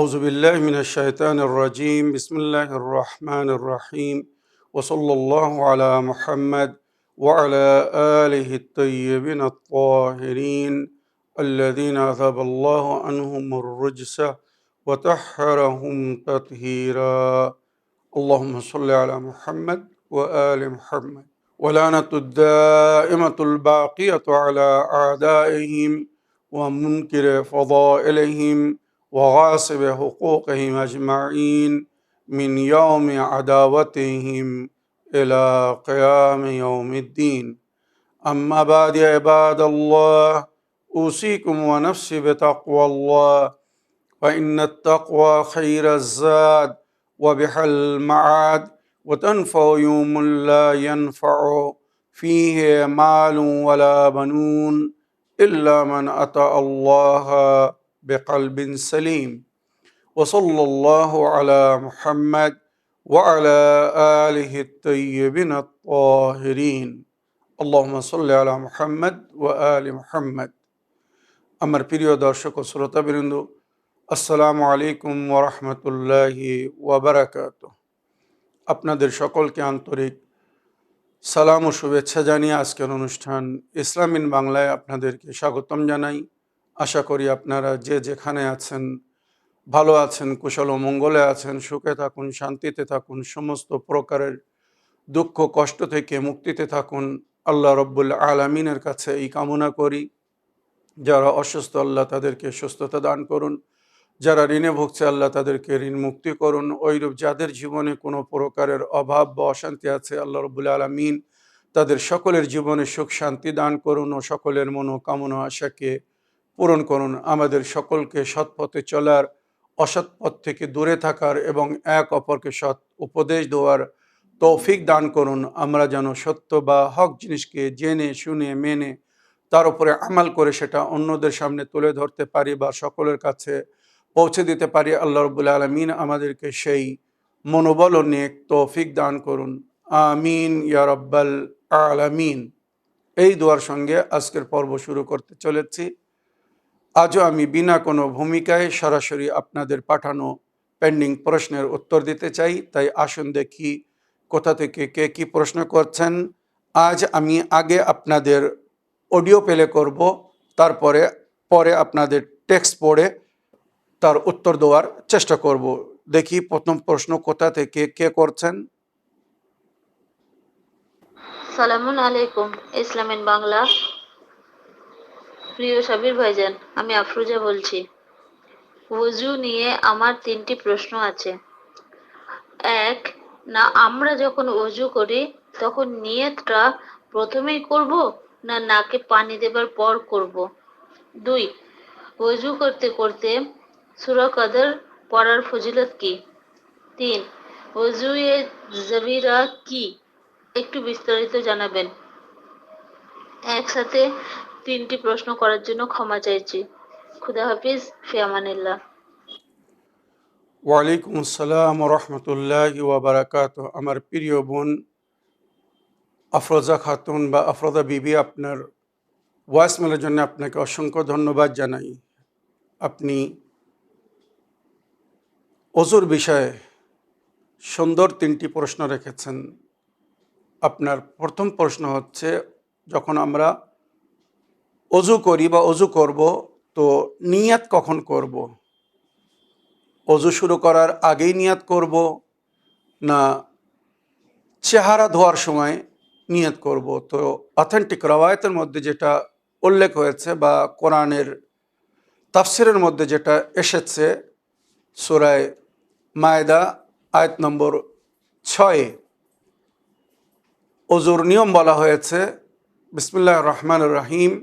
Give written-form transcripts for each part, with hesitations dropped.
أعوذ بالله من الشيطان الرجيم بسم الله الرحمن الرحيم وصلى الله على محمد وعلى آله الطيبين الطاهرين الذين أذهب الله عنهم الرجس وطهرهم تطهيرا اللهم صل على محمد وآل محمد ولعنة الدائمة الباقية على أعدائهم ومنكر فضائلهم وغاصب حقوقهم أجمعين من يوم عداوتهم إلى قيام يوم الدين أما بعد يا عباد الله أوصيكم ونفسي بتقوى الله فإن التقوى خير الزاد وبح المعاد وتنفع يوم لا ينفع فيه مال ولا بنون إلا من أتى الله بقلب سليم وصلى الله على محمد وعلى آله الطيبين الطاهرين اللهم صل على محمد وآل محمد আমার প্রিয় দর্শক ও শ্রোতাবৃন্দ আসসালামু আলাইকুম ওয়া রাহমাতুল্লাহি ওয়া বারাকাতুহু। আপনাদের সকলকে আন্তরিক সালাম ও শুভেচ্ছা জানিয়ে আজকের অনুষ্ঠান ইসলাম ইন বাংলায় আপনাদেরকে স্বাগতম জানাই। আশা করি আপনারা যে যেখানে আছেন ভালো আছেন, কুশল ও মঙ্গলে আছেন, সুখে থাকুন, শান্তিতে থাকুন, সমস্ত প্রকারের দুঃখ কষ্ট থেকে মুক্তিতে থাকুন। আল্লাহ রব্বুল আলামিনের কাছে এই কামনা করি। যারা অসুস্থ আল্লাহ তাদেরকে সুস্থতা দান করুন, যারা ঋণে ভুগছে আল্লাহ তাদেরকে ঋণ মুক্তি করুন। ওইরূপ যাদের জীবনে কোনো প্রকারের অভাব বা অশান্তি আছে আল্লাহ রব্বুল আলামিন তাদের সকলের জীবনে সুখ শান্তি দান করুন ও সকলের মনোকামনা আশাকে পূরণ করুন। আমাদের সকলকে সৎ পথে চলার, অসৎ পথ থেকে দূরে থাকার এবং এক অপরকে সৎ উপদেশ দেওয়ার তৌফিক দান করুন। আমরা যেন সত্য বা হক জিনিসকে জেনে শুনে মেনে তার উপরে আমাল করে সেটা অন্যদের সামনে তুলে ধরতে পারি বা সকলের কাছে পৌঁছে দিতে পারি। আল্লাহ রাব্বুল আলামিন আমাদেরকে সেই মনোবল ও নেক তৌফিক দান করুন। আমিন ইয়া রাব্বাল আলামিন। এই দোয়ার সঙ্গে আজকের পর্ব শুরু করতে চলেছি। আজও আমি বিনা কোনো ভূমিকায় সরাসরি আপনাদের পাঠানো পেন্ডিং প্রশ্নের উত্তর দিতে চাই। তাই আসুন দেখি কোথা থেকে কে কি প্রশ্ন করছেন। আজ আমি আগে আপনাদের অডিও প্লে করব, তারপরে আপনাদের টেক্সট পড়ে তার উত্তর দেওয়ার চেষ্টা করব। দেখি প্রথম প্রশ্ন কোথা থেকে কে করছেন। সালামুন আলাইকুম ইসলাম ইন বাংলা। প্রিয় সাবির ভাইজান, আমি আফরোজা বলছি। ওযু নিয়ে আমার 3টি প্রশ্ন আছে। এক, না আমরা যখন ওযু করি তখন নিয়তটা প্রথমেই করব না নাকে পানি দেবার পর করব? 2, ওযু করতে করতে সূরা কদর পড়ার ফজিলত কি? 3, ওযুয়ে জবিরা কি? একটু বিস্তারিত জানাবেন। একসাথে 3টি প্রশ্ন করার জন্য ক্ষমা চাইছি। খুদা হাফিজ, ফি আমানিল্লাহ। ওয়ালাইকুম আসসালাম ওয়া রাহমাতুল্লাহি ওয়া বারাকাতুহু। আমার প্রিয় বোন আফরোজা খাতুন বা আফরোজা বিবি, আপনার ভয়েসমেলের জন্য আপনাকে অসংখ্য ধন্যবাদ জানাই। আপনি ওযুর বিষয়ে সুন্দর 3টি প্রশ্ন রেখেছেন। আপনার প্রথম প্রশ্ন হচ্ছে, যখন আমরা ওযু করি বা ওযু করব তো নিয়াত কখন করব? ওযু শুরু করার আগেই নিয়াত করব না চেহারা ধোয়ার সময় নিয়াত করব? তো অথেন্টিক রওয়ায়াতের মধ্যে যেটা উল্লেখ হয়েছে বা কোরআনের তাফসিরের মধ্যে যেটা এসেছে, সূরা মায়েদা আয়াত নম্বর 6 ওযুর নিয়ম বলা হয়েছে, বিসমিল্লাহির রহমানির রহিম,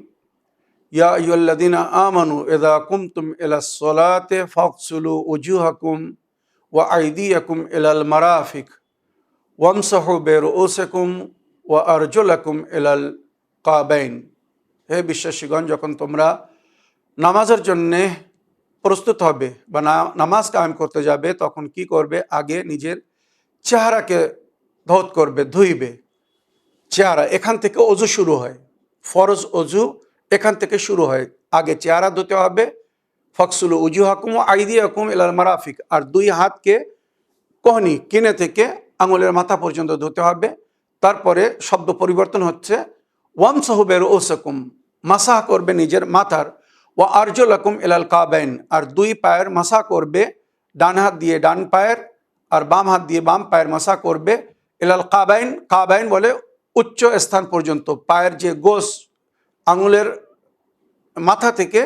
ইয়া আইয়ুহাল্লাযীনা আমানু ইযা কুমতুম ইলাস সালাতি ফাগসিলু উজুহাকুম ওয়া আইদিয়াকুম ইলাল মারাফিক ওয়ামসাহু বিরুউসিকুম ওয়া আরজুলাকুম ইলাল কাবাইন। হে বিশ্বাসীগণ, যখন তোমরা নামাজের জন্যে প্রস্তুত হবে বা নামাজ কায়েম করতে যাবে তখন কি করবে? আগে নিজের চেহারাকে ধৌত করবে, ধুইবে। চেহারা, এখান থেকে ওযু শুরু হয়। ফরজ ওযু এখান থেকে শুরু হয়। আগে চেহারা ধুতে হবে, ফাকসুলু উজুহাকুম আইদিয়াকুম ইলাল মারাফিক, আর দুই হাতকে কোহনি কিনে থেকে আঙুলের মাথা পর্যন্ত ধুতে হবে। তারপরে শব্দ পরিবর্তন হচ্ছে ওয়ামসাহু বিরুউসিকুম, মাসাহ করবে নিজের মাথার, ওয়া আরজুলাকুম ইলাল কাবাইন, আর দুই পায়ের মাসাহ করবে, ডান হাত দিয়ে ডান পায়ের আর বাম হাত দিয়ে বাম পায়ের মাসাহ করবে ইলাল কাবাইন, কাবাইন বলে উচ্চ স্থান পর্যন্ত, পায়ের যে গোস আঙুলের মাথা থেকে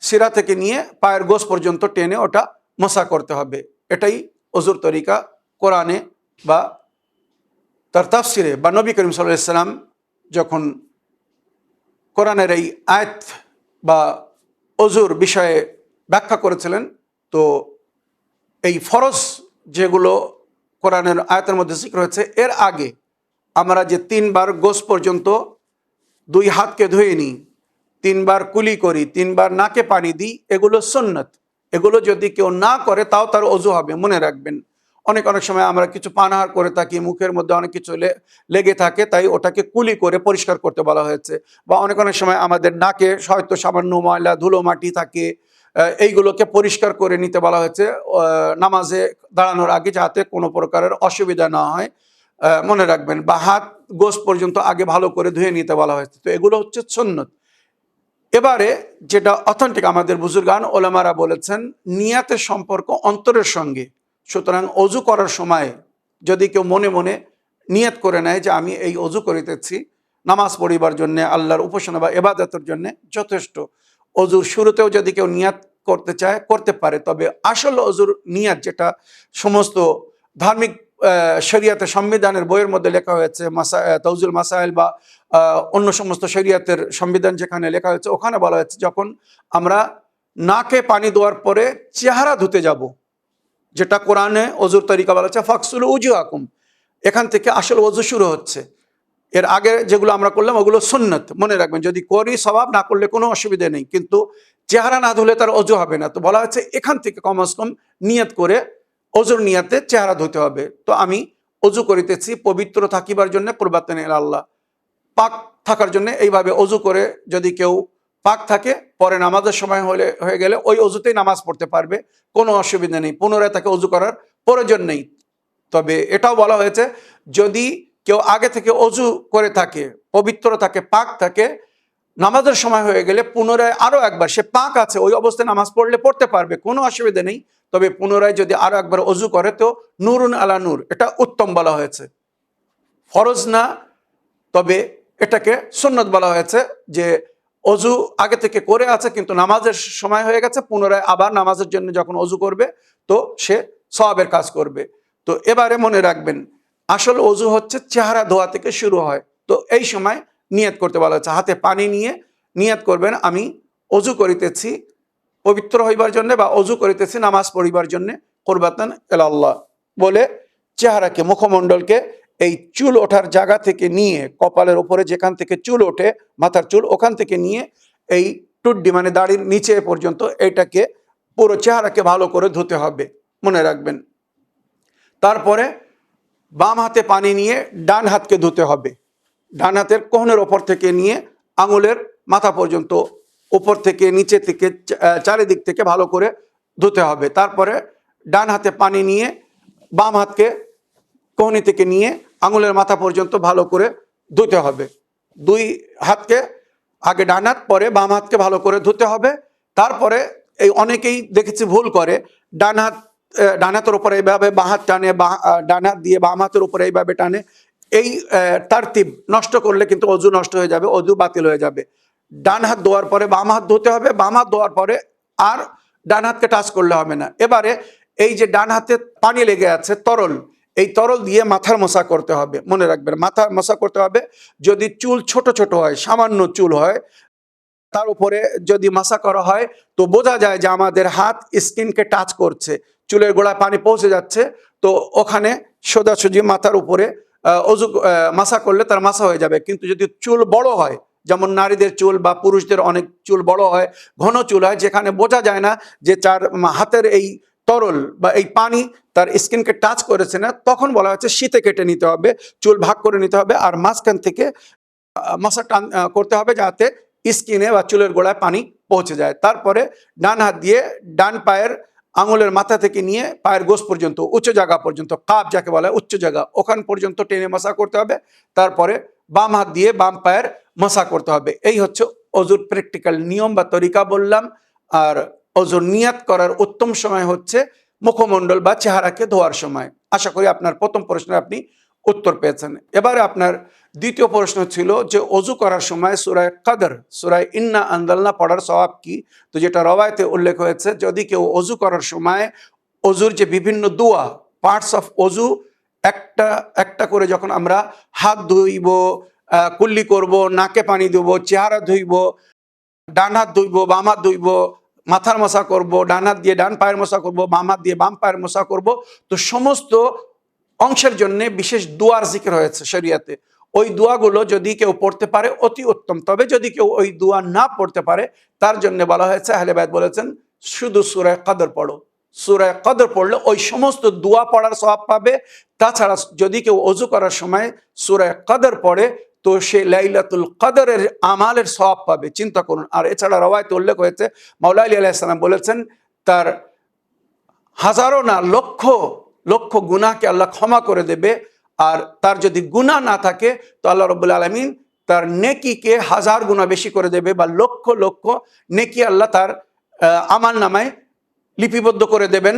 শিরা থেকে নিয়ে পায়ের গোস পর্যন্ত টেনে ওটা মাসাহ করতে হবে। এটাই অজুর তরিকা কোরআনে বা তার তাফসিরে বা নবী করিম সাল্লাল্লাহু আলাইহি ওয়াসাল্লাম যখন কোরআনের এই আয়াত বা অজুর বিষয়ে ব্যাখ্যা করেছিলেন, তো এই ফরজ যেগুলো কোরআনের আয়াতের মধ্যে জিক্র হয়েছে, এর আগে আমরা যে 3 বার গোস পর্যন্ত দুই হাতকে ধুয়ে নিই, 3 বার কুলি করি, 3 বার নাকে পানি দিই, এগুলো সুন্নত। এগুলো যদি কেউ না করে তাও তার অজু হবে, মনে রাখবেন। অনেক সময় আমরা কিছু পানাহার করে থাকি, মুখের মধ্যে অনেক কিছু লেগে থাকে, তাই ওটাকে কুলি করে পরিষ্কার করতে বলা হয়েছে। বা অনেক সময় আমাদের নাকে হয়তো সামান্য ময়লা ধুলো মাটি থাকে, এইগুলোকে পরিষ্কার করে নিতে বলা হয়েছে নামাজে দাঁড়ানোর আগে, যাতে কোনো প্রকারের অসুবিধা না হয়। মনে রাখবেন, বা হাত গোস পর্যন্ত আগে ভালো করে ধুয়ে নিতে বলা হয়েছে। তো এগুলো হচ্ছে সুন্নত। এবারে যেটা অথেন্টিক, আমাদের বুজুর্গান ওলামারা বলেছেন নিয়াতের সম্পর্ক অন্তরের সঙ্গে। সুতরাং অজু করার সময় যদি কেউ মনে মনে নিয়াত করে নেয় যে আমি এই অজু করিতেছি নামাজ পড়িবার জন্যে, আল্লাহর উপাসনা বা ইবাদতের জন্যে, যথেষ্ট। অজুর শুরুতেও যদি কেউ নিয়াত করতে চায় করতে পারে, তবে আসল অজুর নিয়াত যেটা সমস্ত ধার্মিক শরিয়াতের সংবিধানের বইয়ের মধ্যে লেখা হয়েছে, তাওজুল মাসাইল বা অন্য সমস্ত শরিয়াতের সংবিধান যেখানে লেখা হয়েছে, ওখানে বলা হয়েছে যখন আমরা নাকে পানি দেওয়ার পরে চেহারা ধুতে যাব, যেটা কোরআনে অজুর তরিকা বলা হচ্ছে ফাকসুলু উজুহাকুম, এখান থেকে আসল অজু শুরু হচ্ছে। এর আগে যেগুলো আমরা করলাম ওগুলো সুন্নত, মনে রাখবেন। যদি করি সওয়াব, না করলে কোনো অসুবিধা নেই, কিন্তু চেহারা না ধুলে তার অজু হবে না। তো বলা হচ্ছে এখান থেকে কমস কম নিয়ত করে অজুর নিয়াতে চেহারা ধুতে হবে। তো আমি অজু করিতেছি পবিত্র থাকিবার জন্য, কুরবাতান ইলা আল্লাহ, পাক থাকার জন্য। এইভাবে অজু করে যদি কেউ পাক থাকে, পরে নামাজের সময় হয়ে গেলে ওই অজুতেই নামাজ পড়তে পারবে, কোনো অসুবিধা নেই, পুনরায় তাকে অজু করার প্রয়োজন নেই। তবে এটাও বলা হয়েছে যদি কেউ আগে থেকে অজু করে থাকে, পবিত্র থাকে, পাক থাকে, নামাজের সময় হয়ে গেলে পুনরায় আরো একবার, সে পাক আছে ওই অবস্থায় নামাজ পড়লে পড়তে পারবে, কোনো অসুবিধা নেই। তবে পুনরায় যদি আরো একবার অজু করে তো নূরুন আলা নূর, এটা উত্তম বলা হয়েছে, ফরজ না, তবে এটাকে সুন্নত বলা হয়েছে। যে অজু আগে থেকে করে আছে কিন্তু নামাজের সময় হয়ে গেছে, পুনরায় আবার নামাজের জন্য যখন অজু করবে তো সে সওয়াবের কাজ করবে। তো এবারে মনে রাখবেন, আসল অজু হচ্ছে চেহারা ধোয়া থেকে শুরু হয়। তো এই সময় নিয়ত করতে বলা হচ্ছে, হাতে পানি নিয়ে নিয়ত করবেন আমি অজু করিতেছি পবিত্র হইবার জন্য, বা অজু করিতেছি নামাজ পড়িবার জন্য, কুরবাতান ইলা আল্লাহ বলে চেহারাকে, মুখমণ্ডলকে এই চুল ওঠার জায়গা থেকে নিয়ে, কপালের উপরে যেখান থেকে চুল ওঠে, মাথার চুল, ওখান থেকে নিয়ে এই টুড্ডি মানে দাড়ির নিচে পর্যন্ত এইটাকে পুরো চেহারাকে ভালো করে ধুতে হবে, মনে রাখবেন। তারপরে বাম হাতে পানি নিয়ে ডান হাতকে ধুতে হবে, ডান হাতের কোহনের ওপর থেকে নিয়ে আঙুলের মাথা পর্যন্ত, উপর থেকে নিচে থেকে চারিদিক থেকে ভালো করে ধুতে হবে। তারপরে ডান হাতে পানি নিয়ে বাম হাতকে কোহনি থেকে নিয়ে আঙুলের মাথা পর্যন্ত ভালো করে ধুতে হবে। দুই হাতকে, আগে ডান হাত পরে বাম হাতকে ভালো করে ধুতে হবে। তারপরে এই অনেকেই দেখেছি ভুল করে, ডান হাতের উপরে এইভাবে বাঁ হাত টানে, ডান হাত দিয়ে বাম হাতের উপরে এইভাবে টানে। এই তারতিব নষ্ট করলে কিন্তু অজু নষ্ট হয়ে যাবে, অজু বাতিল হয়ে যাবে। ডান হাত ধোয়ার পরে বাম হাত ধুতে হবে, বাম হাত ধোয়ার পরে আর ডান হাতকে টাচ করলে হবে না। এবারে এই যে ডান হাতে পানি লেগে আছে তরল, এই তরল দিয়ে মাথার মশা করতে হবে, মনে রাখবেন মাথার মশা করতে হবে। যদি চুল ছোট ছোট হয়, সামান্য চুল হয়, তার উপরে যদি মাসা করা হয় তো বোঝা যায় যে আমাদের হাত স্কিনকে টাচ করছে, চুলের গোড়ায় পানি পৌঁছে যাচ্ছে, তো ওখানে সোজাসুজি মাথার উপরে অজু মাসা করলে তার মাসা হয়ে যাবে। কিন্তু যদি চুল বড় হয়, যেমন নারীদের চুল বা পুরুষদের অনেক চুল বড় হয়, ঘন চুল হয়, যেখানে বোঝা যায় না যে তার হাতের এই তরল বা এই পানি তার স্কিনকে টাচ করেছে না, তখন বলা হচ্ছে শীতে কেটে নিতে হবে, চুল ভাগ করে নিতে হবে, আর মাঝখান থেকে মাসা টান করতে হবে যাতে স্কিনে বা চুলের গোড়ায় পানি পৌঁছে যায়। তারপরে ডান হাত দিয়ে ডান পায়ের আঙুলের মাথা থেকে নিয়ে পায়ের গোস পর্যন্ত, উচ্চ জায়গা পর্যন্ত, কাপ যাকে বলা হয় উচ্চ জায়গা, ওখান পর্যন্ত টেনে মাসা করতে হবে। তারপরে বাম হাত দিয়ে বাম পায়ের মাসা করতে হবে। এই হচ্ছে অজুর প্র্যাকটিক্যাল নিয়ম বা তরিকা বললাম। আর অজুর নিয়াত করার উত্তম সময় হচ্ছে মুখমণ্ডল বা চেহারাকে ধোয়ার সময়। আশা করি আপনার প্রথম প্রশ্নে আপনি উত্তর পেয়েছেন। এবারে আপনার দ্বিতীয় প্রশ্ন ছিল যে অজু করার সময় সূরা কদর, সূরা ইন্না আনজালনা পড়ার সওয়াব কি? তো যেটা রওয়ায়াতে উল্লেখ হয়েছে, যদি কেউ অজু করার সময় অজুর যে বিভিন্ন দোয়া, পার্টস অফ অজু একটা একটা করে যখন আমরা হাত ধুইব, কুল্লি করব, নাকে পানি দেবো, চেহারা ধুইব, ডান হাত ধুইব, বাম হাত ধুইব, মাথার মশা করব, ডান হাত দিয়ে ডান পায়ের মশা করব, বাম হাত দিয়ে বাম পায়ের মশা করব, তো সমস্ত অংশের জন্য বিশেষ দোয়ার জিকির হয়েছে শরিয়াতে। ওই দোয়াগুলো যদি কেউ পড়তে পারে অতি উত্তম। তবে যদি কেউ ওই দোয়া না পড়তে পারে, তার জন্য বলা হয়েছে, আহলে বায়াত বলেছেন, শুধু সূরা কদর পড়ো। সূরা কদর পড়লে ওই সমস্ত দোয়া পড়ার সওয়াব পাবে। তাছাড়া যদি কেউ অজু করার সময় সূরা কদর পড়ে, তো সে লাইলাতুল কদরের আমালের সওয়াব পাবে। চিন্তা করুন। আর এছাড়া রওয়ায়াতে উল্লেখ হয়েছে, মাওলা আলী আলাইহিস সালাম বলেছেন, তার হাজারো না লক্ষ লক্ষ গুনাহকে আল্লাহ ক্ষমা করে দেবে। আর তার যদি গুনাহ না থাকে, তো আল্লাহ রাব্বুল আলামিন তার নেকিকে হাজার গুণা বেশি করে দেবে, বা লক্ষ লক্ষ নেকি আল্লাহ তার আমল নামায় লিপিবদ্ধ করে দেবেন,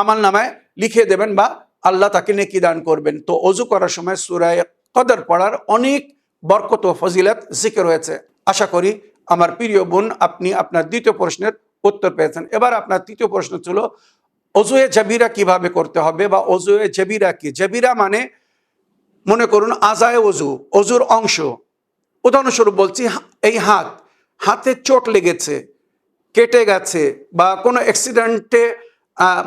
আমল নামায় লিখে দেবেন, বা আল্লাহ তাকে নেকি দান করবেন। তো অজু করার সময় সূরা কদর পড়ার অনেক বরকত ও ফজিলত জিকির হয়েছে। আশা করি আমার প্রিয় বোন আপনি আপনার দ্বিতীয় প্রশ্নের উত্তর পেয়েছেন। এবার আপনার তৃতীয় প্রশ্ন ছিল অজুয়ে জাবিরা কিভাবে করতে হবে, বা অজুয়ে জাবিরা কি? জাবিরা মানে মনে করুন আজায়ে অজু, অজুর অংশ। উদাহরণস্বরূপ বলছি, এই হাতে চোট লেগেছে, কেটে গেছে, বা কোনো অ্যাক্সিডেন্টে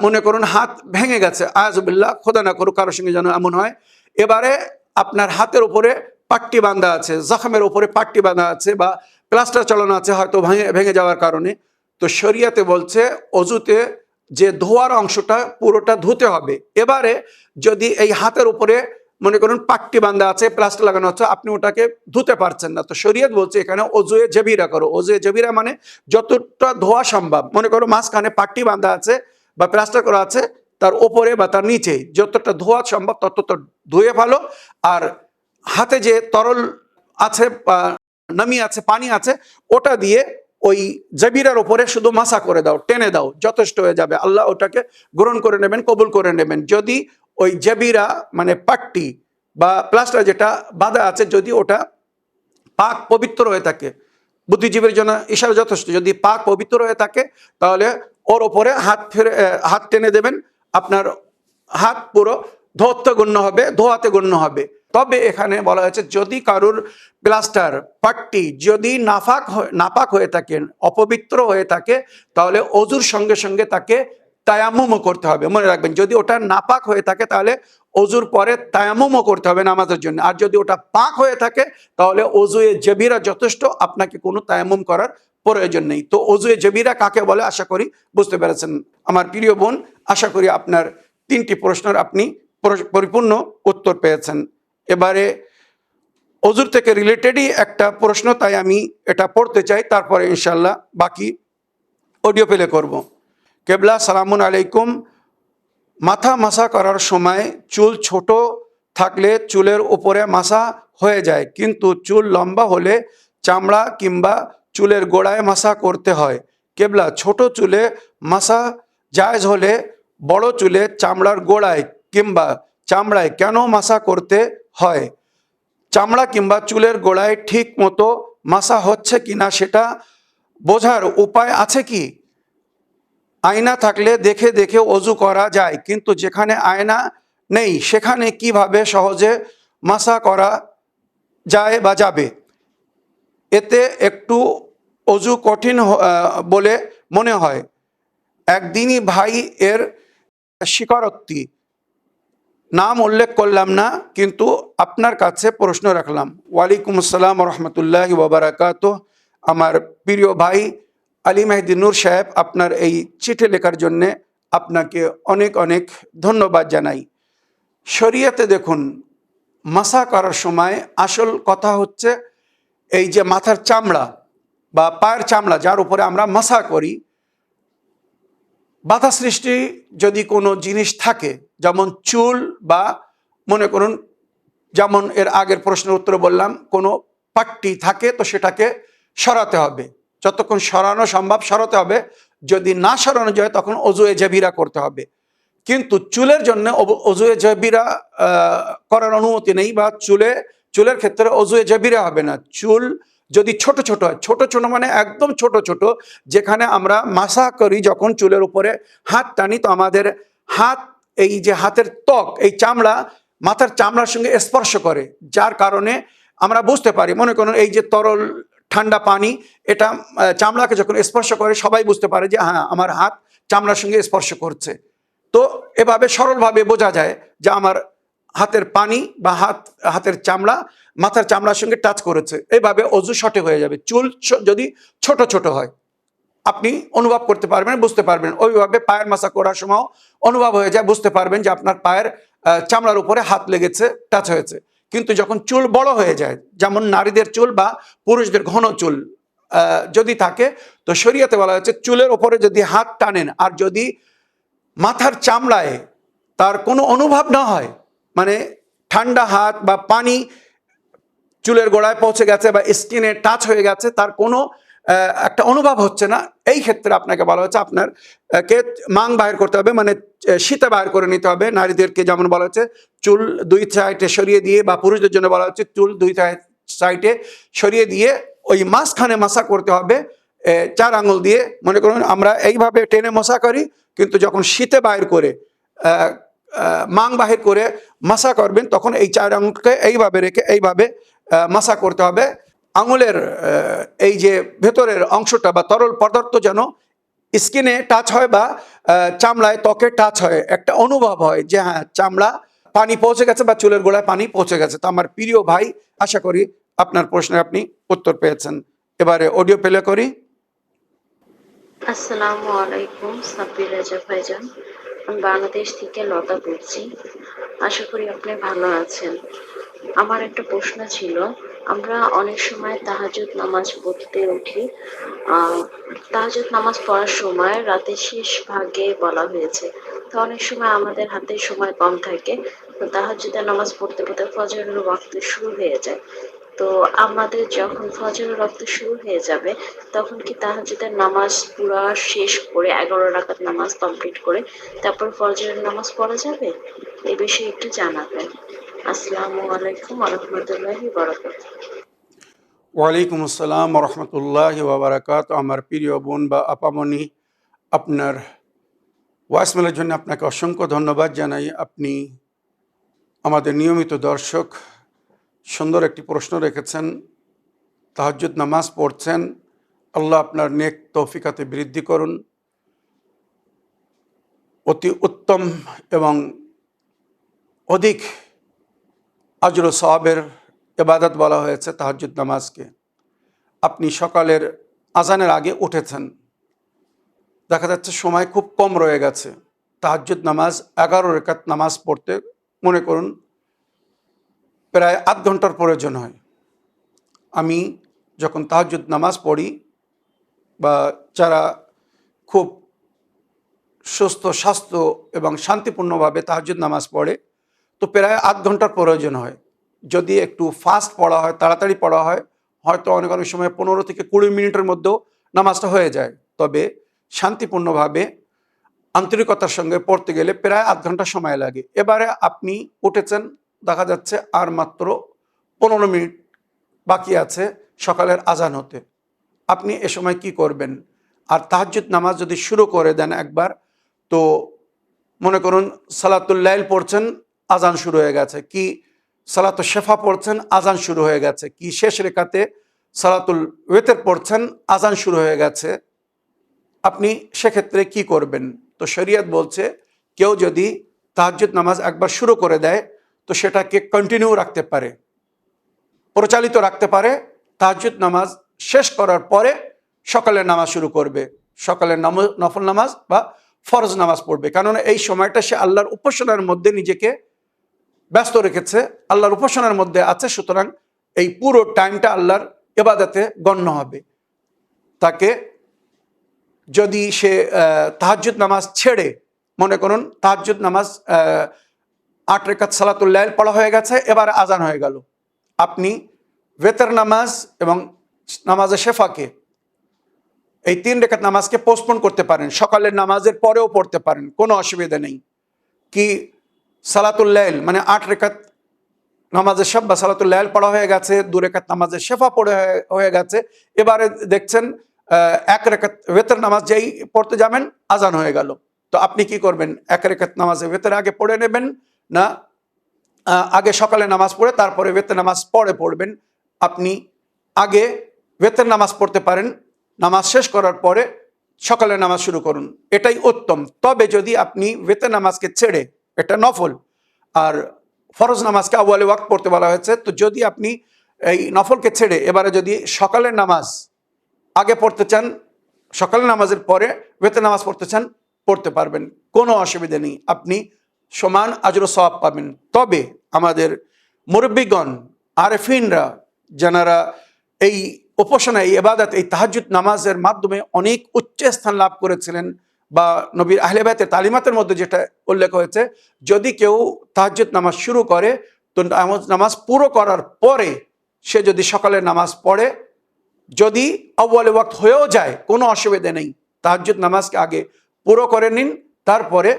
মনে করুন হাত ভেঙে গেছে, আয়াজুবিল্লাহ, খোদা না করুক কারোর সঙ্গে যেন এমন হয়। এবারে আপনার হাতের উপরে পাট্টি বাঁধা আছে, জখমের উপরে পাট্টি বাঁধা আছে, বা প্লাস্টার চালানো আছে হয়তো ভেঙে যাওয়ার কারণে। তো শরিয়াতে বলছে অজুতে যে ধোয়ার অংশটা পুরোটা ধুতে হবে। এবারে যদি এই হাতের উপরে মনে করুন পাট্টি বাঁধা আছে, প্লাস্টার লাগানো আছে, আপনি ওটাকে ধুতে পারছেন না, তো শরিয়ত বলছে এখানে অজুয়ে জাবিরা করো। অজুয়ে জাবিরা মানে যতটা ধোয়া সম্ভব, মনে করো মাঝখানে পাট্টি বাঁধা আছে বা প্লাস্টার করা আছে, তার ওপরে বা তার নিচে যতটা ধোয়া সম্ভব ততটা ধুয়ে ফেলো। আর হাতে যে তরল আছে, নামি আছে, পানি আছে, ওটা দিয়ে ওই জাবিরার উপরে শুধু মাসা করে দাও, টেনে দাও, যথেষ্ট হয়ে যাবে। আল্লাহ ওটাকে গ্রহণ করে নেবেন, কবুল করে নেবেন। যদি ওই জাবিরা মানে পাট্টি বা প্লাস্টার যেটা বাঁধা আছে, যদি ওটা পাক পবিত্র হয়ে থাকে, বুদ্ধিজীবীর জন্য ইশারা যথেষ্ট, যদি পাক পবিত্র হয়ে থাকে, তাহলে ওর ওপরে হাত টেনে দেবেন। আপনার হাত পুরো ধোয়াতে গণ্য হবে। তবে এখানে বলা হয়েছে, যদি কারুর প্লাস্টার পাট্টি যদি নাপাক হয়ে থাকে, অপবিত্র হয়ে থাকে, তাহলে অজুর সঙ্গে সঙ্গে তাকে তায়াম্মুমও করতে হবে। মনে রাখবেন, যদি ওটা নাপাক হয়ে থাকে তাহলে অজুর পরে তায়াম্মুমও করতে হবে নামাজের জন্য। আর যদি ওটা পাক হয়ে থাকে, তাহলে অজুয়ে জাবিরা যথেষ্ট, আপনাকে কোনো তায়াম্মুম করার প্রয়োজন নেই। তো অজুয়ে জাবিরা কাকে বলে আশা করি বুঝতে পেরেছেন আমার প্রিয় বোন। আশা করি আপনার তিনটি প্রশ্নের আপনি পরিপূর্ণ উত্তর পেয়েছেন। এবারে অজুর থেকে রিলেটেডই একটা প্রশ্ন, তাই আমি এটা পড়তে চাই, তারপরে ইনশাল্লাহ বাকি অডিও প্লে করব। কেবলা, সালামুন আলাইকুম। মাথা মাসা করার সময় চুল ছোট থাকলে চুলের উপরে মাসা হয়ে যায়, কিন্তু চুল লম্বা হলে চামড়া কিংবা চুলের গোড়ায় মাসা করতে হয়। কেবলা, ছোট চুলে মাসা জায়েজ হলে বড় চুলে চামড়ার গোড়ায় কিংবা চামড়ায় কেন মাসা করতে হয়? চামড়া কিংবা চুলের গোড়ায় ঠিক মতো মাসা হচ্ছে কিনা সেটা বোঝার উপায় আছে কি? আয়না থাকলে দেখে দেখে অজু করা যায়, কিন্তু যেখানে আয়না নেই সেখানে কিভাবে সহজে মাসা করা যায় বা যাবে? এতে একটু অজু কঠিন বলে মনে হয়। একদিনই ভাই এর স্বীকারোক্তি, নাম উল্লেখ করলাম না, কিন্তু আপনার কাছে প্রশ্ন রাখলাম। ওয়ালাইকুম আসসালাম রহমতুল্লাহি ওয়া বারাকাতুহু। আমার প্রিয় ভাই আলী মেহেদী নূর সাহেব, আপনার এই চিঠি লেখার জন্যে আপনাকে অনেক অনেক ধন্যবাদ জানাই। শরিয়াতে দেখুন, মাসা করার সময় আসল কথা হচ্ছে এই যে মাথার চামড়া বা পায়ের চামড়া যার উপরে আমরা মাসা করি, বাধা সৃষ্টি যদি কোনো জিনিস থাকে, যেমন চুল বা মনে করুন যেমন এর আগের প্রশ্নের উত্তরে বললাম কোনো পাট্টি থাকে, তো সেটাকে সরাতে হবে, যতক্ষণ সরানো সম্ভব সরাতে হবে। যদি না সরানো যায় তখন অজুয়ে জাবিরা করতে হবে। কিন্তু চুলের জন্য অজুয়ে জাবিরা করার অনুমতি নেই, বা চুলের ক্ষেত্রে অজুয়ে জাবিরা হবে না। চুল যদি ছোট ছোট হয়, ছোট ছোট মানে একদম ছোট ছোট, যেখানে আমরা মাসা করি যখন চুলের উপরে হাত টানি, তো আমাদের হাত, এই যে হাতের ত্বক, এই চামড়া মাথার চামড়ার সঙ্গে স্পর্শ করে, যার কারণে আমরা বুঝতে পারি। মনে করুন এই যে তরল ঠান্ডা পানি, এটা চামড়াকে যখন স্পর্শ করে সবাই বুঝতে পারে যে হ্যাঁ আমার হাত চামড়ার সঙ্গে স্পর্শ করছে। তো এভাবে সরলভাবে বোঝা যায় যে আমার হাতের পানি বা হাতের চামড়া মাথার চামড়ার সঙ্গে টাচ করেছে। এইভাবে অজু সঠিক হয়ে যাবে। চুল যদি ছোট ছোট হয় আপনি অনুভব করতে পারবেন, বুঝতে পারবেন। ওইভাবে পায়ের মাসা করার সময় অনুভব হয়ে যায়, বুঝতে পারবেন যে আপনার পায়ের চামড়ার উপরে হাত লেগেছে, টাচ হয়েছে। কিন্তু যখন চুল বড় হয়ে যায়, যেমন নারীদের চুল বা পুরুষদের ঘন চুল যদি থাকে, তো শরীয়তে বলা হয়েছে চুলের উপরে যদি হাত টানেন আর যদি মাথার চামড়ায় তার কোনো অনুভব না হয়, মানে ঠান্ডা হাত বা পানি চুলের গোড়ায় পৌঁছে গেছে বা স্কিনে টাচ হয়ে গেছে, তার কোনো একটা অনুভব হচ্ছে না, এই ক্ষেত্রে আপনাকে বলা হচ্ছে আপনার কে মাং বাহির করতে হবে, মানে শীতে বাহির করে নিতে হবে। নারীদেরকে যেমন বলা হচ্ছে চুল দুই সাইডে সরিয়ে দিয়ে, বা পুরুষদের জন্য বলা হচ্ছে চুল দুই সাইডে সরিয়ে দিয়ে ওই মাঝখানে মাসা করতে হবে 4 আঙুল দিয়ে। মনে করুন আমরা এইভাবে টেনে মশা করি, কিন্তু যখন শীতে বাহির করে মাং বাহির করে মাসা করবেন, তখন এই 4 আঙুলকে এইভাবে রেখে এইভাবে মাসা করতে হবে। আঙুলের এই যে ভেতরের অংশটা বা তরল পদার্থ যেন স্কিনে টাচ হয় বা চামড়ায় ত্বকে টাচ হয়, একটা অনুভব হয় যে হ্যাঁ চামড়া পানি পৌঁছে গেছে বা চুলের গোড়ায় পানি পৌঁছে গেছে। তো আমার প্রিয় ভাই, আশা করি আপনার প্রশ্নে আপনি উত্তর পেয়েছেন। এবারে অডিও প্লে করি। আসসালামু আলাইকুম সাব্বির রাজা ভাইজান, আমি বাংলাদেশ থেকে লতা বলছি। আশা করি আপনি ভালো আছেন। আমার একটা প্রশ্ন ছিল, আমরা অনেক সময় তাহাজ্জুদ নামাজ পড়তে উঠি। তাহাজ্জুদ নামাজ পড়ার সময় রাতের শেষ ভাগে বলা হয়েছে, তো অনেক সময় আমাদের হাতে সময় কম থাকে, তো তাহাজ্জুদের নামাজ পড়তে পড়তে ফজরের ওয়াক্ত শুরু হয়ে যায়। তো আমাদের যখন ফজরের ওয়াক্ত শুরু হয়ে যাবে, তখন কি তাহাজ্জুদের নামাজ পুরা শেষ করে 11 রাকাত নামাজ কমপ্লিট করে তারপর ফজরের নামাজ পড়া যাবে? এই বিষয়ে একটু জানাবেন। আসসালামু আলাইকুম ওয়া রাহমাতুল্লাহি ওয়া বারাকাতুহু। ওয়ালাইকুম আসসালাম রহমতুল্লাহ ওবরাকাত। আমার প্রিয় বোন বা আপামনি, আপনার ওয়াইসমেলের জন্য আপনাকে অসংখ্য ধন্যবাদ জানাই। আপনি আমাদের নিয়মিত দর্শক, সুন্দর একটি প্রশ্ন রেখেছেন। তাহাজ্জুদ নামাজ পড়ছেন, আল্লাহ আপনার নেক তৌফিকাতে বৃদ্ধি করুন। অতি উত্তম এবং অধিক আজর ও সওয়াবের ইবাদত বলা হয়েছে তাহাজ্জুদ নামাজকে। আপনি সকালের আজানের আগে উঠেছেন, দেখা যাচ্ছে সময় খুব কম রয়ে গেছে। তাহাজ্জুদ নামাজ 11 রাকাত নামাজ পড়তে মনে করুন প্রায় আধ ঘন্টার প্রয়োজন হয়। আমি যখন তাহাজ্জুদ নামাজ পড়ি, বা যারা খুব সুস্থ স্বাস্থ্য এবং শান্তিপূর্ণভাবে তাহাজ্জুদ নামাজ পড়ে, তো প্রায় আধ ঘন্টার প্রয়োজন হয়। যদি একটু ফাস্ট পড়া হয়, তাড়াতাড়ি পড়া হয়, হয়তো অনেক অনেক সময় 15 থেকে 20 মিনিটের মধ্যেও নামাজটা হয়ে যায়। তবে শান্তিপূর্ণভাবে আন্তরিকতার সঙ্গে পড়তে গেলে প্রায় আধ ঘন্টা সময় লাগে। এবারে আপনি উঠেছেন, দেখা যাচ্ছে আর মাত্র 15 মিনিট বাকি আছে সকালের আজান হতে। আপনি এ সময় কি করবেন? আর তাহাজ্জুদ নামাজ যদি শুরু করে দেন একবার, তো মনে করুন সালাতুল লাইল পড়ছেন, আজান শুরু হয়ে গেছে, কি সালাতুল শেফা পড়ছেন, আজান শুরু হয়ে গেছে, কি শেষ রেখাতে সালাতুল ওয়েতের পড়ছেন, আজান শুরু হয়ে গেছে, আপনি সেক্ষেত্রে কি করবেন? তো শরীয়ত বলছে কেউ যদি তাহাজ্জুদ নামাজ একবার শুরু করে দেয়, তো সেটাকে কন্টিনিউ রাখতে পারে, প্রচালিত রাখতে পারে। তাহাজ্জুদ নামাজ শেষ করার পরে সকালের নামাজ শুরু করবে, সকালের নফল নামাজ বা ফরজ নামাজ পড়বে। কেননা এই সময়টা সে আল্লাহর উপাসনার মধ্যে নিজেকে ব্যস্ত রেখেছে, আল্লাহর উপাসনার মধ্যে আছে। সুতরাং এই পুরো টাইমটা আল্লাহর ইবাদতে গণ্য হবে। তাকে যদি সে তাহাজ্জুদ নামাজ ছেড়ে, মনে করুন তাহাজ্জুদ নামাজ 8 রাকাত সালাতুল লাইল পড়া হয়ে গেছে, এবার আজান হয়ে গেল, আপনি ওয়েতর নামাজ এবং নামাজে শেফাকে, এই 3 রাকাত নামাজকে পোস্টপোন করতে পারেন, সকালের নামাজের পরেও পড়তে পারেন, কোনো অসুবিধা নেই। কি সালাতুল লাইল মানে 8 রাকাত নামাজের শেফা বা সালাতুল লাইল পড়া হয়ে গেছে, 2 রাকাত নামাজের শেফা পড়ে হয়ে গেছে, এবারে দেখছেন 1 রাকাত ওয়েতর নামাজ যেই পড়তে যাবেন আজান হয়ে গেল, তো আপনি কি করবেন? 1 রাকাত নামাজে ওয়েতর আগে পড়ে নেবেন, না আগে সকালে নামাজ পড়ে তারপরে ওয়েতর নামাজ পরে পড়বেন? আপনি আগে ওয়েতর নামাজ পড়তে পারেন, নামাজ শেষ করার পরে সকালে নামাজ শুরু করুন, এটাই উত্তম। তবে যদি আপনি ওয়েতর নামাজকে ছেড়ে, এটা নফল আর ফরজ নামাজকে আউয়ালে ওয়াক্ত পড়তে বলা হয়েছে, তো যদি আপনি এই নফলকে ছেড়ে এবারে যদি সকালের নামাজ আগে পড়তে চান, সকালের নামাজের পরে ওয়েতর নামাজ পড়তে চান, পড়তে পারবেন, কোনো অসুবিধা নেই, আপনি সমান আজর সওয়াব পাবেন। তবে আমাদের মুরব্বীগণ আরেফিনরা যারা এই উপাসনা, এই ইবাদত, এই তাহাজ্জুদ নামাজের মাধ্যমে অনেক উচ্চ স্থান লাভ করেছিলেন, বা নবীর আহলে বাইতের তালিমাতের মধ্যে যেটা উল্লেখ হয়েছে, যদি কেউ তাহাজ্জুদ নামাজ শুরু করে তো নামাজ পুরো করার পরে সে যদি সকালের নামাজ পড়ে, যদি আউয়ালে ওয়াক্ত হয়েও যায় কোনো অসুবিধা নেই, তাহাজ্জুদ নামাজকে আগে পুরো করে নিন, তারপরে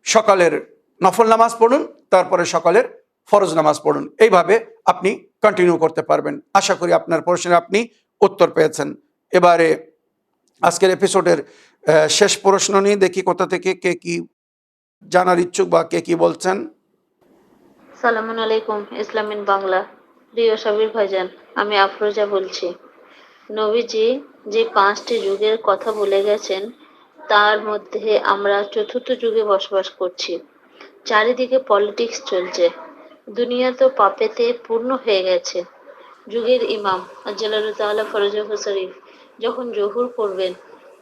সকালের নফল নামাজ পড়ুন, তারপরে সকালের ফরজ নামাজ পড়ুন, এইভাবে আপনি কন্টিনিউ করতে পারবেন। আশা করি আপনার প্রশ্নের আপনি উত্তর পেয়েছেন। এবারে আজকের এপিসোডের শেষ প্রশ্ন নিয়ে দেখি কোথা থেকে কে কি জানার ইচ্ছুক বা কে কি বলছেন। সালামুন আলাইকুম, ইসলামিন বাংলা। প্রিয় সাবির ভাইজান, আমি আফরোজা বলছি। নবীজি যে 5টি যুগের কথা বলে গেছেন, তার মধ্যে আমরা চতুর্থ যুগে বসবাস করছি। চারিদিকে পলিটিক্স চলছে, দুনিয়া তো পাপেতে পূর্ণ হয়ে গেছে। যুগের ইমাম আজ্জালাহু ফরজাহু শরীফ যখন জোহর পড়বেন,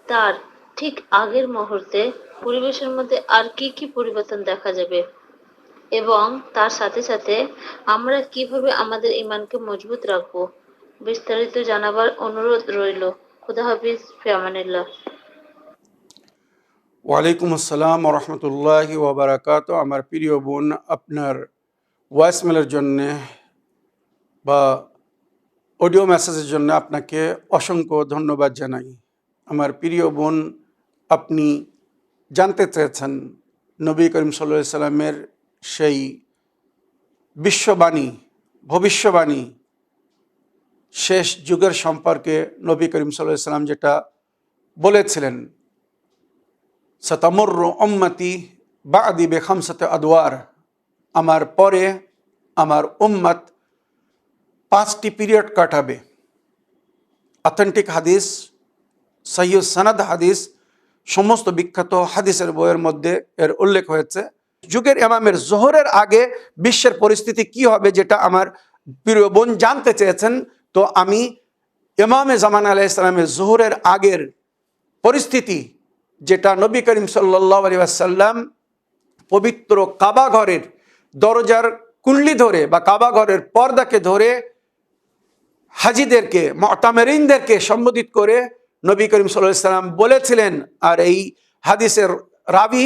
তার ঠিক আগের মুহূর্তে পরিবেশের মধ্যে আর কি কি পরিবর্তন দেখা যাবে, এবং তার সাথে সাথে আমরা কিভাবে আমাদের ঈমানকে মজবুত রাখবো, বিস্তারিত জানাবার অনুরোধ রইল। খুদা হাফিজ, ফি আমানিল্লাহ। ওয়ালাইকুম আসসালাম রহমতুল্লাহি ওবরাকাত। আমার প্রিয় বোন, আপনার ভয়েসমেলের জন্যে বা অডিও মেসেজের জন্য আপনাকে অসংখ্য ধন্যবাদ জানাই। আমার প্রিয় বোন, আপনি জানতে চেয়েছেন নবী করিম সাল্লাল্লাহু আলাইহি সাল্লামের সেই বিশ্ববাণী, ভবিষ্যবাণী, শেষ যুগের সম্পর্কে নবী করিম সাল্লাল্লাহু আলাইহি সাল্লাম যেটা বলেছিলেন, সাতামুররু উম্মতি বা'দি বিখামসাতি আদওয়ার, আমার পরে আমার উম্মত 5টি পিরিয়ড কাটাবে। অথেন্টিক হাদিস, সহিহ সনদ হাদিস, সমস্ত বিখ্যাত হাদিসের বইয়ের মধ্যে এর উল্লেখ হয়েছে। যুগের ইমামের জোহরের আগে বিশ্বের পরিস্থিতি কি হবে, যেটা আমার প্রিয় বোন জানতে চেয়েছেন, তো আমি ইমামে জামান আলাইহিস সালামের জোহরের আগের পরিস্থিতি, যেটা নবী করিম সাল্লাল্লাহু আলাইহি ওয়াসাল্লাম পবিত্র কাবা ঘরের দরজার কুণ্ডলি ধরে বা কাবা ঘরের পর্দাকে ধরে হাজিদেরকে, মুতামিরিনদেরকে সম্বোধিত করে নবী করিম সাল্লাল্লাহু আলাইহি ওয়াসাল্লাম বলেছিলেন। আর এই হাদিসের রাবি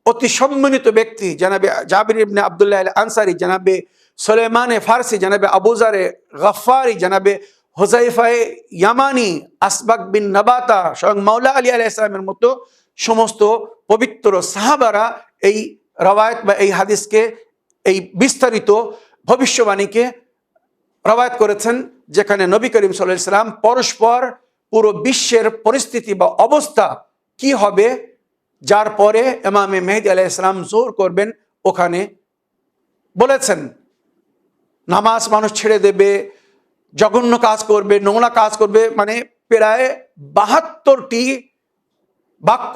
অতি সম্মানিত ব্যক্তি জনাবে জাবির ইবনে আব্দুল্লাহ আল আনসারি, জনাবে সুলাইমানে ফারসি, জনাবে আবু যারে গফফারি, জনাবে হুযাইফায়ে ইয়ামানি, আসবাক বিন নাবাতা, স্বয়ং মাওলা আলী আলাইহিস সালামের মতো সমস্ত পবিত্র সাহাবারা এই রওয়ায়াত বা এই হাদিসকে, এই বিস্তারিত ভবিষ্যবাণীকে রওয়ায়াত করেছেন, যেখানে নবী করিম সাল্লাল্লাহু আলাইহি সাল্লাম পরস্পর পুরো বিশ্বের পরিস্থিতি বা অবস্থা কি হবে, যার পরে ইমামে মেহেদী আলাইহিস সালাম জোহর করবেন, ওখানে বলেছেন নামাজ মানুষ ছেড়ে দেবে, জঘন্য কাজ করবে, নোংরা কাজ করবে, মানে প্রায় 72টি বাক্য,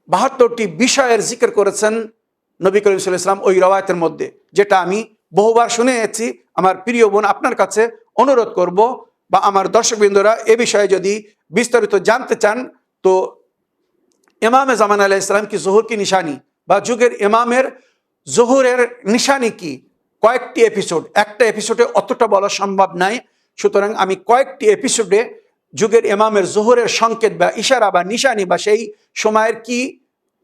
72টি বিষয়ের জিকির করেছেন নবী করিম সাল্লাল্লাহু আলাইহি সাল্লাম ওই রওয়ায়াতের মধ্যে, যেটা আমি বহুবার শুনেছি। আমার প্রিয় বোন, আপনার কাছে অনুরোধ করব বা আমার দর্শকবৃন্দরা এ বিষয়ে যদি বিস্তারিত জানতে চান, তো ইমামে জামান আলাইহিস সালাম কি জোহর কি নিশানি বা যুগের ইমামের জোহরের নিশানি কি, কয়েকটি এপিসোড, একটা এপিসোডে অতটা বলা সম্ভব নাই, সুতরাং আমি কয়েকটি এপিসোডে যুগের ইমামের জোহরের সংকেত বা ইশারা বা নিশানি বা সেই সময়ের কি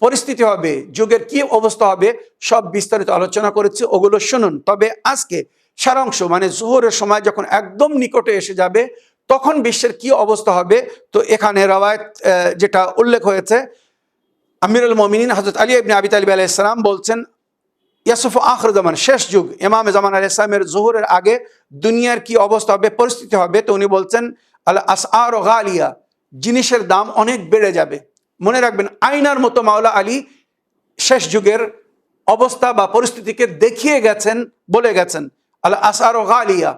পরিস্থিতি হবে, যুগের কি অবস্থা হবে, সব বিস্তারিত আলোচনা করেছি, ওগুলো শুনুন। তবে আজকে সারাংশ মানে জোহরের সময় যখন একদম নিকটে এসে যাবে তখন বিশ্বের কি অবস্থা হবে। তো এখানে রওয়ায়াত যেটা উল্লেখ হয়েছে, আমিরুল মুমিনিন হযরত আলী ইবনে আবি তালিব আলাইহিস সালাম বলছেন, ইয়াসুফু আখির জামান, শেষ যুগ, ইমাম জামান আলাইহিস সালামের জোহরের আগে দুনিয়ার কি অবস্থা হবে, পরিস্থিতি হবে। তো উনি বলছেন আল আসআর গালিয়া, জিনিসের দাম অনেক বেড়ে যাবে। মনে রাখবেন, আয়নার মতো মাওলা আলী শেষ যুগের অবস্থা বা পরিস্থিতিকে দেখিয়ে গেছেন, বলে গেছেন আল আসআর গালিয়া,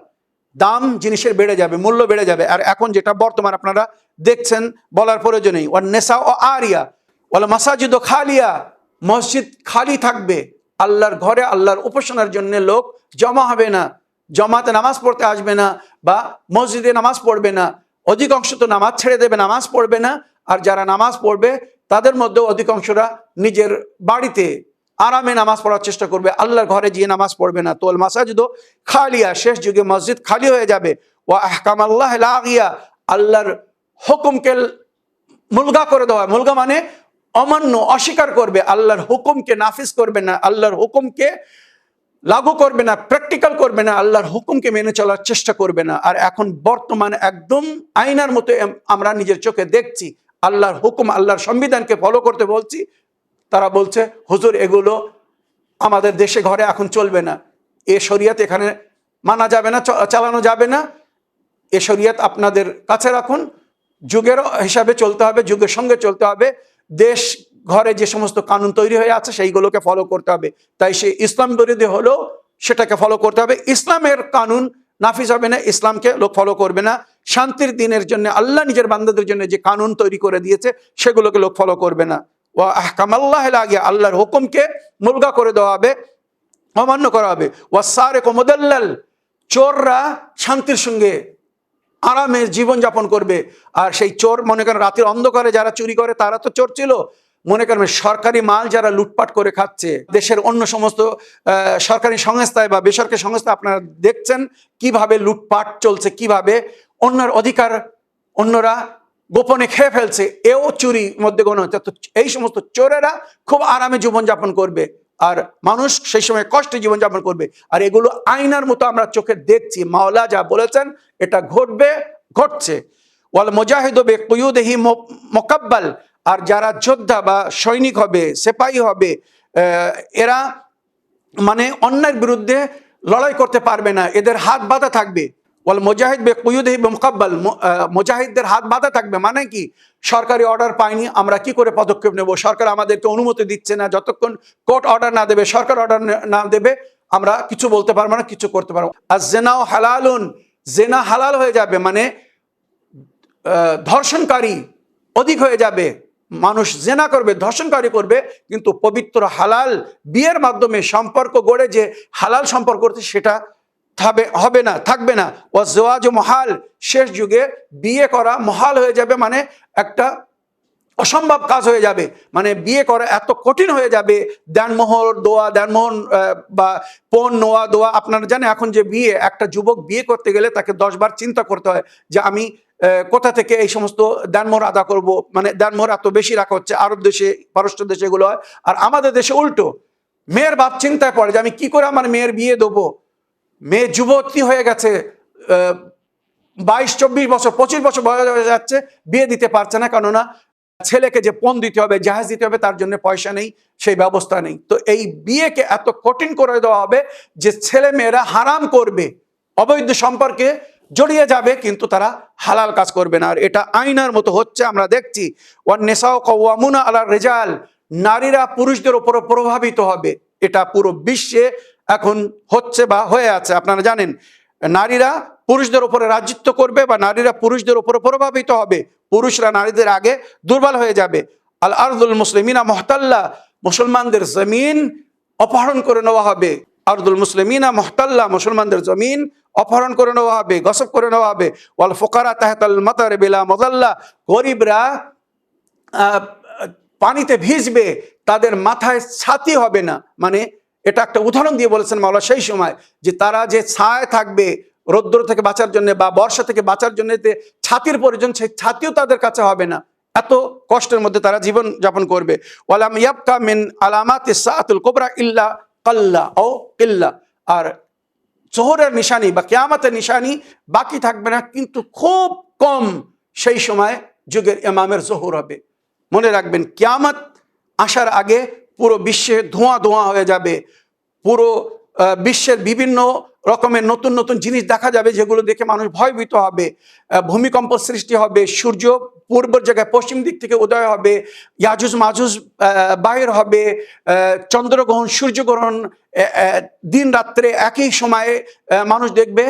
দাম জিনিসের বেড়ে যাবে, মূল্য বেড়ে যাবে। আর এখন যেটা বর্তমান আপনারা দেখছেন বলার প্রয়োজন নেই। ওয়ান নেসা ও আরিয়া ওয়াল মাসাজিদ ও খালিয়া, মসজিদ খালি থাকবে, আল্লাহর ঘরে আল্লাহর উপাসনার জন্য লোক জমা হবে না, জমাতে নামাজ পড়তে আসবে না বা মসজিদে নামাজ পড়বে না। অধিকাংশ তো নামাজ ছেড়ে দেবে, নামাজ পড়বে না। আর যারা নামাজ পড়বে তাদের মধ্যেও অধিকাংশরা নিজের বাড়িতে আরামে নামাজ পড়ার চেষ্টা করবে, আল্লাহর ঘরে গিয়ে নামাজ পড়বে না। তোল মাসাজিদ খালিয়া, শেষ যুগে মসজিদ খালি হয়ে যাবে। ওয়া আহকাম আল্লাহ লাগিয়া, আল্লাহর হুকুমকে মুলগা করে দেওয়া, মুলগা মানে অমান্য, অস্বীকার করবে, আল্লাহর হুকুমকে নাফিজ করবে না, আল্লাহর হুকুমকে লাগু করবে না, প্র্যাকটিক্যাল করবে না, আল্লাহর হুকুমকে মেনে চলার চেষ্টা করবে না। আর এখন বর্তমানে একদম আয়নার মতো আমরা নিজের চোখে দেখছি, আল্লাহর হুকুম, আল্লাহর সংবিধানকে ফলো করতে বলছি, তারা বলছে হুজুর এগুলো আমাদের দেশে ঘরে এখন চলবে না, এ শরিয়ত এখানে মানা যাবে না, চালানো যাবে না, এ শরিয়ত আপনাদের কাছে রাখুন, যুগের হিসাবে চলতে হবে, যুগের সঙ্গে চলতে হবে, দেশ ঘরে যে সমস্ত কানুন তৈরি হয়ে আছে সেইগুলোকে ফলো করতে হবে। তাই সে ইসলাম বিরোধী হলেও সেটাকে ফলো করতে হবে। ইসলামের কানুন নাফিজ হবে না, ইসলামকে লোক ফলো করবে না। শান্তির দিনের জন্য আল্লাহ নিজের বান্দাদের জন্য যে কানুন তৈরি করে দিয়েছে সেগুলোকে লোক ফলো করবে না। ওয়া আহকাম আল্লাহ লাগিয়া, আল্লাহর হুকুমকে মুলগা করে দেওয়া হবে, অমান্য করা হবে। ওয়াসারিকু মুদাল্লাল, চোররা শান্তির সঙ্গে আরামে জীবনযাপন করবে। আর সেই চোর, মনে করেন রাতের অন্ধকারে যারা চুরি করে তারা তো চোর ছিল, মনে করেন সরকারি মাল যারা লুটপাট করে খাচ্ছে, দেশের অন্য সমস্ত সরকারি সংস্থায় বা বেসরকারি সংস্থা আপনারা দেখছেন কিভাবে লুটপাট চলছে, কিভাবে অন্যের অধিকার অন্যরা গোপনে খেয়ে ফেলছে, এও চুরি মধ্যে গণ হচ্ছে। তো এই সমস্ত চোরেরা খুব আরামে জীবনযাপন করবে আর মানুষ সেই সময় কষ্টে জীবনযাপন করবে। আর এগুলো আয়নার মতো আমরা চোখে দেখছি, মাওলা যা বলেছেন এটা ঘটবে, ঘটছে। ওয়াল মুজাহিদু বিকুয়ুদিহি মুকাব্বাল, আর যারা যোদ্ধা বা সৈনিক হবে, সিপাহী হবে, এরা মানে অন্যায়ের বিরুদ্ধে লড়াই করতে পারবে না, এদের হাত বাঁধা থাকবে। ওয়াল মুজাহিদ বিকুয়ুদিহি মুকাব্বাল, মুজাহিদদের হাত বাঁধা থাকবে। মানে কি, সরকারি অর্ডার পাইনি, আমরা কি করে পদক্ষেপ নেব, সরকার আমাদেরকে অনুমতি দিচ্ছে না, যতক্ষণ কোর্ট অর্ডার না দেবে, সরকার অর্ডার না দেবে আমরা কিছু বলতে পারবো না, কিছু করতে পারবো। আর জেনাও হালালুন, জেনা হালাল হয়ে যাবে, মানে ধর্ষণকারী অধিক হয়ে যাবে, মানুষ জেনা করবে, ধর্ষণকারী করবে, কিন্তু পবিত্র হালাল বিয়ের মাধ্যমে সম্পর্ক গড়ে যে হালাল সম্পর্ক করতে সেটা হবে না, থাকবে না। ও জওয়াজ মহাল, শেষ যুগে বিয়ে করা মহাল হয়ে যাবে, মানে একটা অসম্ভব কাজ হয়ে যাবে, মানে বিয়ে করা এত কঠিন হয়ে যাবে। দেনমোহর দোয়া, দেনমোহর বা পণ নোয়া দোয়া, আপনারা জানেন এখন যে বিয়ে, একটা যুবক বিয়ে করতে গেলে তাকে 10 বার চিন্তা করতে হয় যে আমি কোথা থেকে এই সমস্ত দেনমোহর আদা করব, মানে দেনমোহর এত বেশি রাখা হচ্ছে আরব দেশে, পারস্য দেশে এগুলো হয়। আর আমাদের দেশে উল্টো, মেয়ের বাপ চিন্তায় পড়ে যে আমি কি করে আমার মেয়ের বিয়ে দেবো, মেয়ে যুবতী হয়ে গেছে, 22-24 বছর 25 বছর বয়স হয়ে যাচ্ছে, বিয়ে দিতে পারছে না, কেননা ছেলেকে যে পণ দিতে হবে, জাহাজ দিতে হবে, তার জন্য পয়সা নেই, সেই ব্যবস্থা নেই। তো এই বিয়েকে এত কঠিন করে দেওয়া হবে যে ছেলে মেয়েরা হারাম করবে, অবৈধ সম্পর্কে জড়িয়ে যাবে, কিন্তু তারা হালাল কাজ করবে না। আর এটা আইনার মতো হচ্ছে, আমরা দেখছি। ওয়ান নিসাউ কাওয়ামুনা আলার রিজাল, নারীরা পুরুষদের উপর প্রভাবিত হবে, এটা পুরো বিশ্বে এখন হচ্ছে বা হয়ে আছে। আপনারা জানেন নারীরা পুরুষদের উপরে রাজত্ব করবে বা নারীরা পুরুষদের উপরে প্রভাবিত হবে, পুরুষরা নারীদের আগে দুর্বল হয়ে যাবে। আল আরদুল মুসলিমিনা মুহতাল্লা, মুসলমানদের জমিন অপহরণ করে নেওয়া হবে। আরদুল মুসলিমিনা মুহতাল্লা, মুসলমানদের জমিন অপহরণ করে নেওয়া হবে, গসব করে নেওয়া হবে। ওয়াল ফুকারা তাহতাল মাতার বিলা মুযাল্লা, গরিবরা পানিতে ভিজবে, তাদের মাথায় ছাতি হবে না। মানে এটা একটা উদাহরণ দিয়ে বলেছেন মাওলা সেই সময়, যে তারা যে ছায় থাকবে, রৌদ্র থেকে বাঁচার জন্য বা বর্ষা থেকে বাঁচার জন্য যে ছাতির প্রয়োজন, সেই ছাতিও তাদের কাছে হবে না, এত কষ্টের মধ্যে তারা জীবন যাপন করবে। ওয়ালাম ইয়াবকা মিন আলামাতি সাআতুল কুবরা ইল্লা কাল্লা ও কিল্লা, আর জোহরের নিশানি বা কিয়ামতের নিশানি বাকি থাকবে না, কিন্তু খুব কম সেই সময় যুগের ইমামের জোহর হবে। মনে রাখবেন, কিয়ামত আসার আগে পুরো বিশ্বে ধোঁয়া ধোঁয়া হয়ে যাবে, পুরো বিশ্বের বিভিন্ন রকমের নতুন নতুন জিনিস দেখা যাবে, যেগুলো দেখে মানুষ ভয়ভীত হবে। ভূমিকম্প সৃষ্টি হবে, সূর্য পূর্বের জায়গায় পশ্চিম দিক থেকে উদয় হবে, ইয়াজুজ মাজুজ বাহির হবে, চন্দ্রগ্রহণ সূর্যগ্রহণ দিন রাত্রে একই সময়ে মানুষ দেখবে।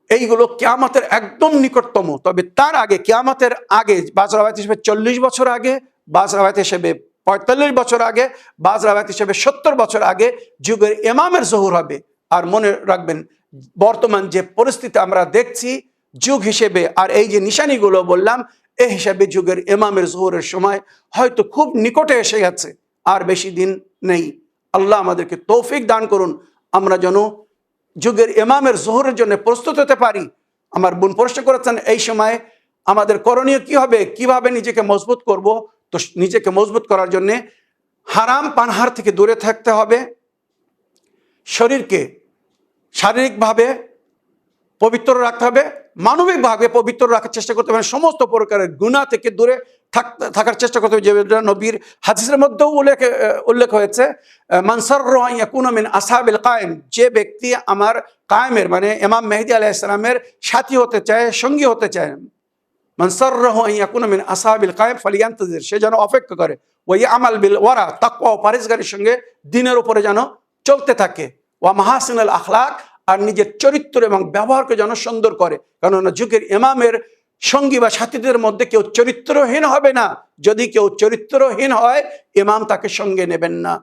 এইগুলো কিয়ামতের একদম নিকটতম। তবে তার আগে, কিয়ামতের আগে, বাজ রাওয়ায়াত হিসেবে 40 বছর আগে, বাজ রাওয়ায়াত হিসেবে 45 বছর আগে, বাজ রাওয়ায়াত হিসেবে 70 বছর আগে যুগের ইমামের জোহর হবে। আর মনে রাখবেন, বর্তমান যে পরিস্থিতি আমরা দেখছি যুগ হিসেবে, আর এই যে নিশানিগুলো বললাম, এই হিসাবে যুগের ইমামের জোহরের সময় হয়তো খুব নিকটে এসে গেছে, আর বেশি দিন নেই। আল্লাহ আমাদেরকে তৌফিক দান করুন, আমরা যেন যুগের ইমামের জোহরের জন্য প্রস্তুত হতে পারি। আমার বোন প্রশ্ন করেছেন, এই সময় আমাদের করণীয় কি হবে, কিভাবে নিজেকে মজবুত করব? তো নিজেকে মজবুত করার জন্য হারাম পানহার থেকে দূরে থাকতে হবে, শরীরকে শারীরিকভাবে পবিত্র রাখতে হবে, মানবিকভাবে পবিত্র রাখার চেষ্টা করতে হবে, সমস্ত প্রকারের গুনাহ থেকে দূরে থাকার চেষ্টা করতে হবে। যেটা নবীর হাদিসের মধ্যেও উল্লেখ হয়েছে, মান সাররাহু আন ইয়াকুনা মিন আসহাবিল কায়েম, যে ব্যক্তি আমার কায়েমের মানে ইমাম মেহেদী আলাইহিস সালামের সাথী হতে চায়, সঙ্গী হতে চায়, মান সাররাহু আন ইয়াকুনা মিন আসহাবিল কায়েম ফালিয়ান্তাজির, সে যেন অপেক্ষা করে, ওয়া ইয়ামাল বিল ওয়ারা, তাকওয়া ও পরহেজগারির সঙ্গে দিনের উপরে যেন চলতে থাকে, ওয়া মাহাসিনুল আখলাক, আর নিজের চরিত্র এবং ব্যবহারকে যেন সুন্দর করে। কেননা যুগের ইমামের সঙ্গী বা সাথীদের মধ্যে কেউ চরিত্রহীন হবে না। যদি কেউ চরিত্রহীন হয়, ইমাম তাকে সঙ্গে নেবেন না।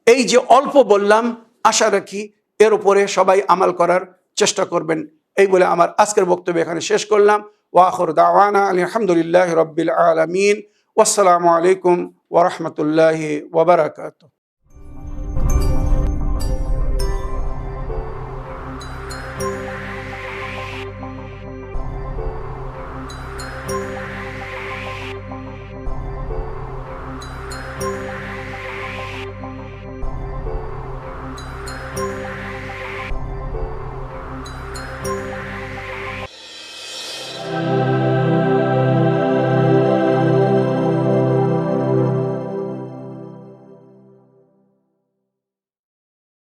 এই যে অল্প বললাম, আশা রাখি এর উপরে সবাই আমাল করার চেষ্টা করবেন। এই বলে আমার আজকের বক্তব্য এখানে শেষ করলাম। ওয়া আখিরু দাওয়ানা আলহামদুলিল্লাহি রাব্বিল আলামিন। ওয়াসসালামু আলাইকুম ওয়া রাহমাতুল্লাহি ওয়া বারাকাতুহু।